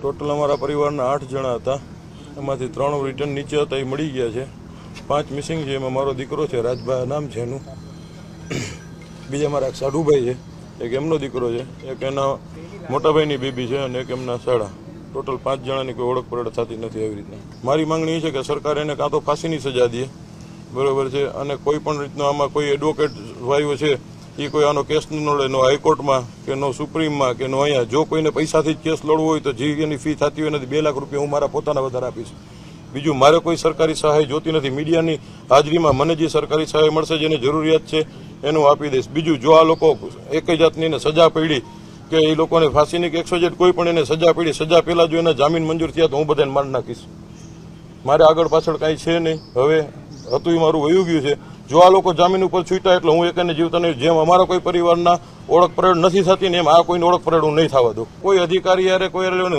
Total અમારા પરિવારના 8 જણા હતા, એમાંથી 3 રિટર્ન નીચે હતા, એ મળી ગયા છે. 5 મિસિંગ છે, એમાં મારો દીકરો છે, રાજભાઈ નામ છે એનું. બીજા મારા એક સાઢુભાઈ છે, એક એમનો દીકરો છે, એક એના મોટાભાઈની બેબી છે અને એક એમના સાડા. ટોટલ 5 જણાની કોઈ ઓળખ પરડ થતી નથી. આવી રીતના મારી માંગણી એ છે કે સરકાર એને કાં તો ફાંસીની સજા દે, બરોબર છે, અને કોઈ પણ રીતનો આમાં કોઈ એડવોકેટ ભાઈઓ છે એ કોઈ આનો કેસ ન લડે, નો હાઈકોર્ટમાં કે નો સુપ્રીમમાં કે નો અહીંયા. જો કોઈને પૈસાથી જ કેસ લડવો હોય તો જે એની ફી થતી હોય નથી 2 લાખ રૂપિયા હું મારા પોતાના વધારે આપીશ. બીજું મારે કોઈ સરકારી સહાય જોતી નથી. મીડિયાની હાજરીમાં મને જે સરકારી સહાય મળશે, જેને જરૂરિયાત છે એનું આપી દઈશ. બીજું જો આ લોકો એક જાતની સજા પડી કે એ લોકોને ફાંસીની કે 100 કોઈ પણ એને સજા પડી, સજા પહેલા જો એના જામીન મંજૂર થયા તો હું બધાને મારી નાખીશ. મારે આગળ પાછળ કાંઈ છે નહીં. હવે હતું એ મારું વયું ગયું છે. જો આ લોકો જામીન ઉપર છૂટ્યા એટલે હું એકને જીવતા નહીં. જેમ અમારા કોઈ પરિવારના ઓળખ પરેડ નથી થતી ને એમ આ કોઈની ઓળખ પરેડ હું નહીં થવા દઉં. કોઈ અધિકારી યારે કોઈ